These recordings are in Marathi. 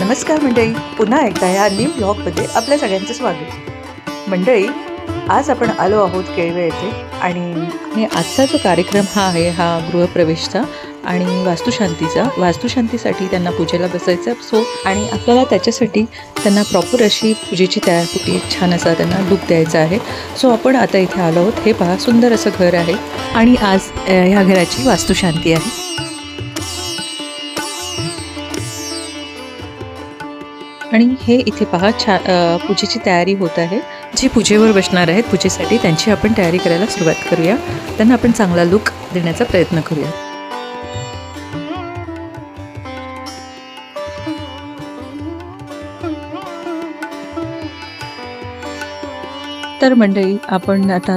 नमस्कार मंडळी, पुन्हा एकदा या न्यू ब्लॉगमध्ये आपल्या सगळ्यांचं स्वागत। मंडळी, आज आपण आलो आहोत केळवे येथे आणि आजचा जो कार्यक्रम आहे हा गृहप्रवेशचा आणि वास्तुशांतीसाठी त्यांना पूजेला बसायचं सो आणि आपल्याला त्याच्यासाठी त्यांना प्रॉपर अशी पूजेची तयारी छान असा त्यांना लुक द्यायचा आहे। सो आपण आता इथे आलो आहोत। हे पहा, सुंदर असं घर आहे आणि आज ह्या घराची वास्तुशांती आहे। आणि हे इथे पहा पूजेची तयारी होत आहे। जी पूजेवर बसणार आहेत पूजेसाठी त्यांची आपण तयारी करायला सुरुवात करूया। त्यांना आपण चांगला लुक देण्याचा प्रयत्न करूया। तर मंडळी, आपण आता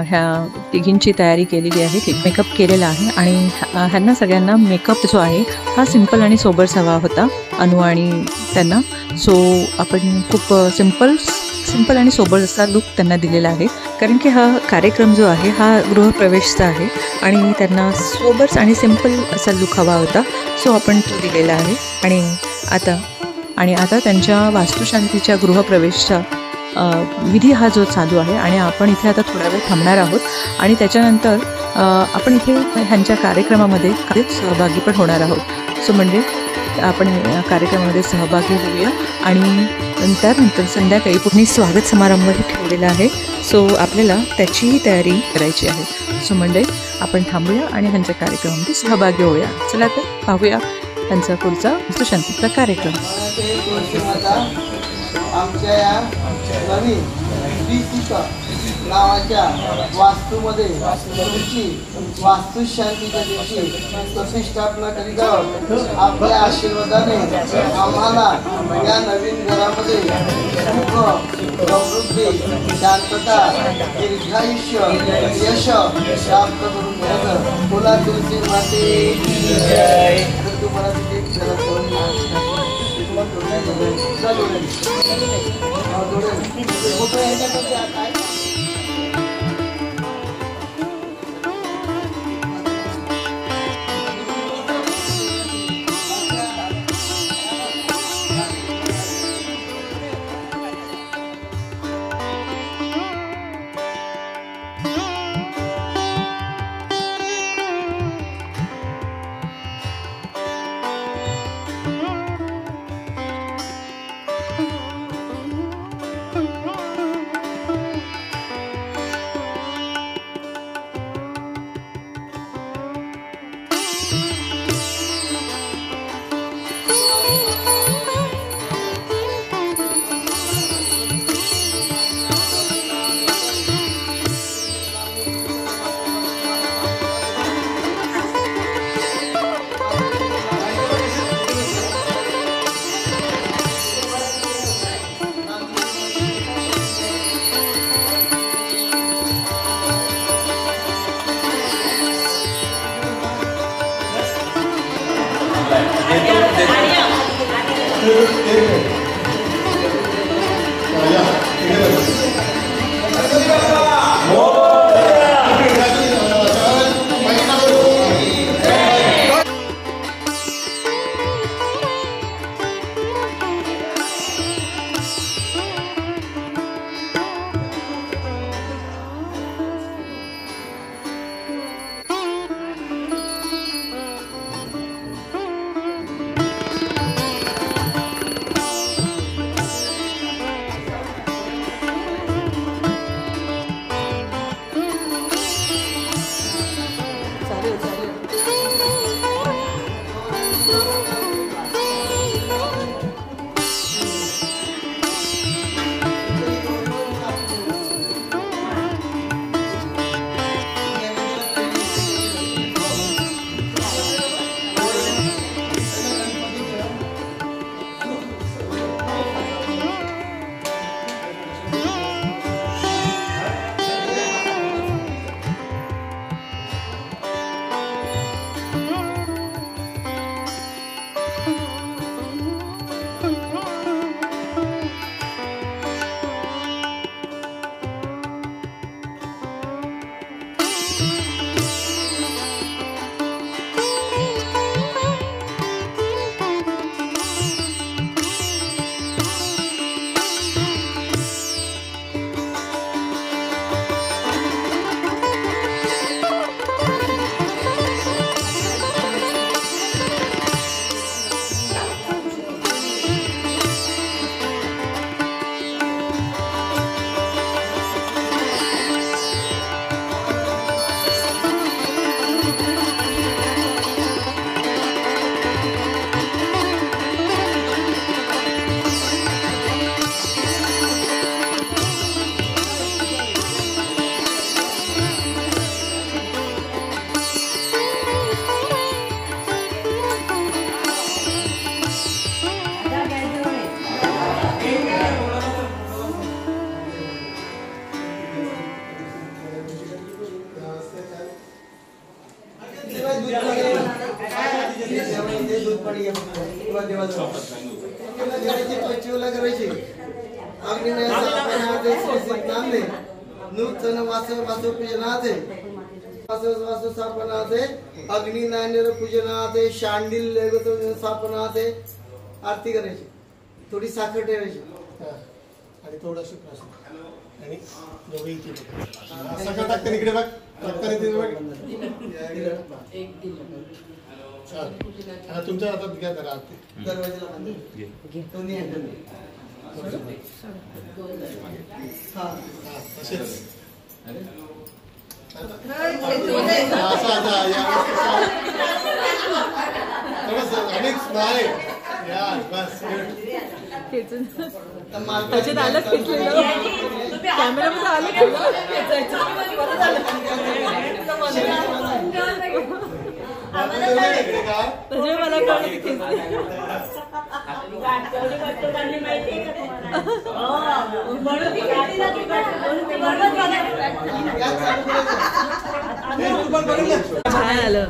ह्या तिघींची तयारी केलेली आहे, मेकअप केलेला आहे आणि ह्यांना सगळ्यांना मेकअप जो आहे हा सिंपल आणि सोबर्स हवा होता, अनु आणि त्यांना। सो आपण खूप सिंपल आणि सोबर असा लुक त्यांना दिलेला आहे, कारण की हा कार्यक्रम जो आहे हा गृहप्रवेशचा आहे आणि त्यांना सोबर्स आणि सिंपल असा लुक हवा होता। सो आपण तो दिलेला आहे आणि आता त्यांच्या वास्तुशांतीच्या गृहप्रवेशचा विधी हा जो चालू आहे आणि आपण इथे आता थोडा वेळ थांबणार आहोत आणि त्याच्यानंतर आपण इथे ह्यांच्या कार्यक्रमामध्ये सहभागी पण होणार आहोत। सो म्हणजे आपण कार्यक्रमामध्ये सहभागी होऊया आणि त्यानंतर संध्याकाळी पुढे स्वागत समारंभ ठेवलेला आहे। सो आपल्याला त्याचीही तयारी करायची आहे। सो म्हणजे आपण थांबूया आणि ह्यांच्या कार्यक्रमामध्ये सहभागी होऊया। चला तर पाहूया त्यांचा पुढचा वास्तुशांतीचा कार्यक्रम। आमच्या या नवीन श्रीसिका नावाच्या वास्तूमध्ये तुमची वास्तुशांतीच्या दिवशी प्रतिष्ठापना करीत आहोत। आपल्या आशीर्वादाने आम्हाला या नवीन घरामध्ये सुख, समृद्धी, शांतता, दीर्घायुष्य, यश प्राप्त करून घ्यायचं। बोला तुलसी माते की जय। तुम्हाला तिथे दूध पाणी घ्या किंवा देवाचं देवाची पंचवीला करायची अग्निनय सापनाते श्रीसिद्धांते नूतन वासव पूजनाते वासव स्थापनाते अग्निनान्यर पूजनाते शांडिल्य स्थापनाते आरती करायची थोडी साखर ठेवायची आणि थोडंसं आणि दोघे सगळं टाकते इकडे बघ तुमच्या हातात घ्या जरा आरती दरवाजाला दोन्ही त्याच्यात आलंच खेचलेलं कॅमेरामध्ये आलं त्याच्या मला कळलं की खेचले छान आलं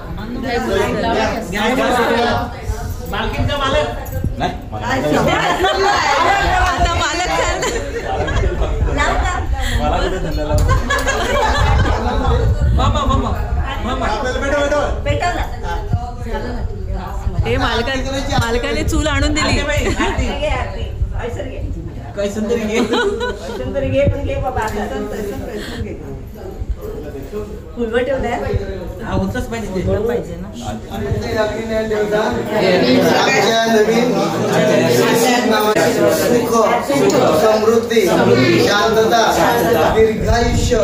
मालकीनचा मालक आता मालक हे मालकाने चूल आणून दिली कैसन तरी घे पण घे बाबा फुलवर ठेवलंय होतच पाहिजे ना सुख समृद्धी शांतता दीर्घायुष्य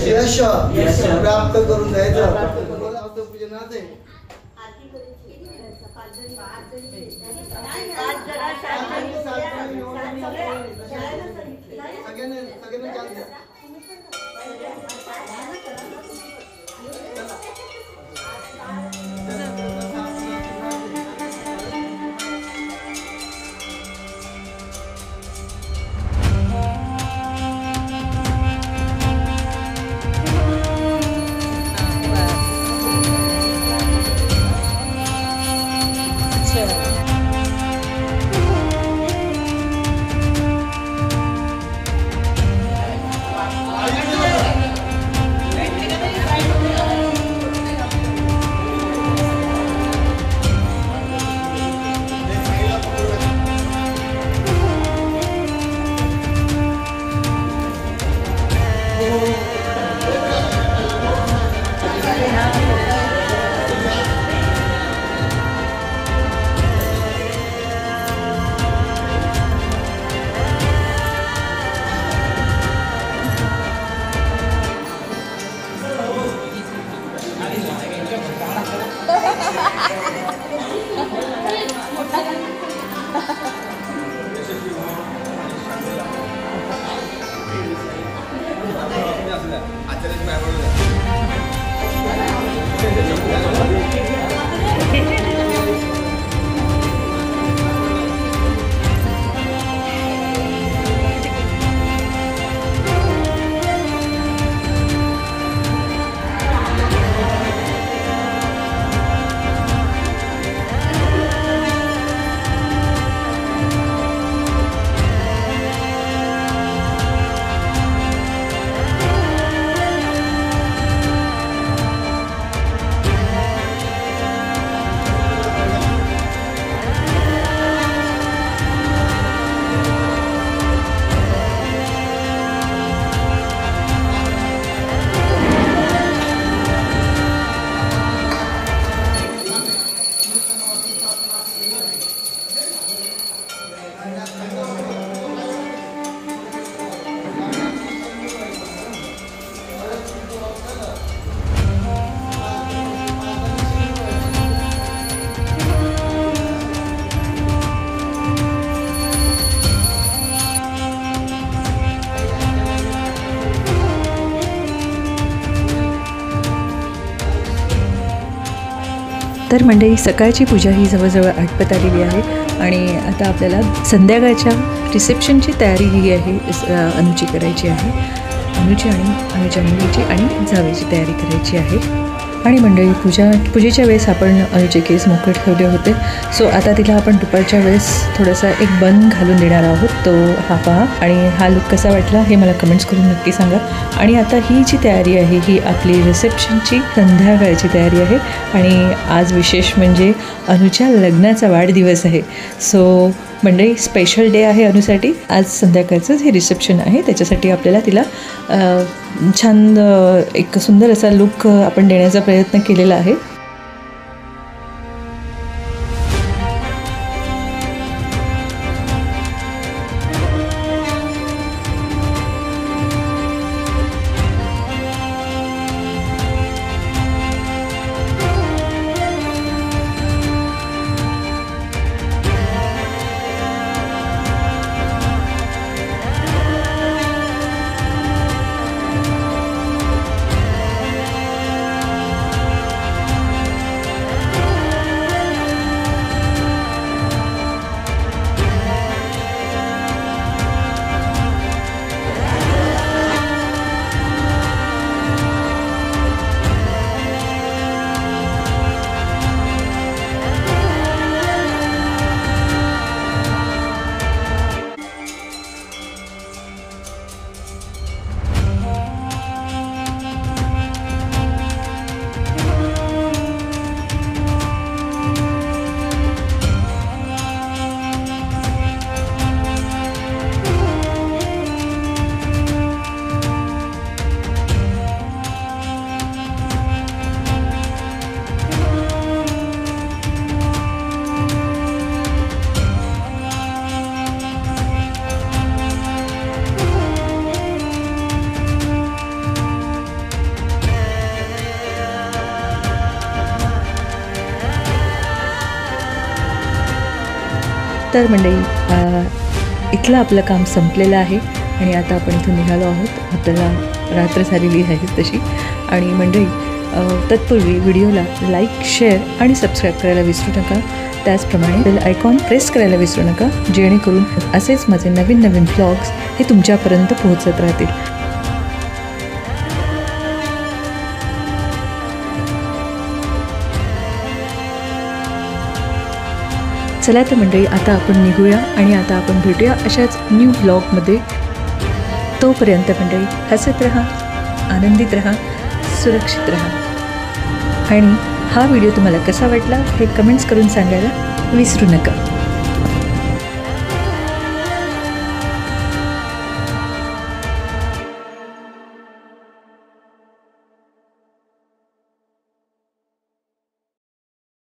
यश प्राप्त करून द्यायचं पूजनाचे सगळ्यांना तर मंडळी सकाळची पूजा ही जवळजवळ आटपत आलेली आहे आणि आता आपल्याला संध्याकाळच्या रिसेप्शनची तयारी ही आहे अनुची करायची आहे. अनुची आणि अनुच्या मुलीची आणि जावेची तयारी करायची आहे आणि मंडळी पूजेच्या वेळेस आपण अनुचे केस मोकळे ठेवले होते. सो आता तिला आपण दुपारच्या वेळेस थोडासा एक बन घालून देणार आहोत. तो हा पहा आणि हा लुक कसा वाटला हे मला कमेंट्स करून नक्की सांगा. आणि आता ही जी तयारी आहे ही आपली रिसेप्शनची संध्याकाळची तयारी आहे आणि आज विशेष म्हणजे अनुच्या लग्नाचा वाढदिवस आहे. सो मंडळी स्पेशल डे आहे अनुसाठी. आज संध्याकाळचंच हे रिसेप्शन आहे. त्याच्यासाठी आपल्याला तिला छान एक सुंदर असा लुक आपण देण्याचा प्रयत्न केलेला आहे. तर मंडळी इथलं आपलं काम संपलेलं आहे आणि आता आपण इथून निघालो आहोत. आपल्याला रात्र झालेली आहे तशी. आणि मंडळी तत्पूर्वी व्हिडिओला लाईक, शेअर आणि सबस्क्राईब करायला विसरू नका. त्याचप्रमाणे बेल आयकॉन प्रेस करायला विसरू नका, जेणेकरून असेच माझे नवीन नवीन व्लॉग्स हे तुमच्यापर्यंत पोहोचत राहतील. चला तर मंडळी आता आपण निघूया आणि आता आपण भेटूया अशाच न्यू व्लॉगमध्ये. तोपर्यंत मंडळी हसत रहा, आनंदित रहा, सुरक्षित रहा. आणि हा व्हिडिओ तुम्हाला कसा वाटला हे कमेंट्स करून सांगायला विसरू नका.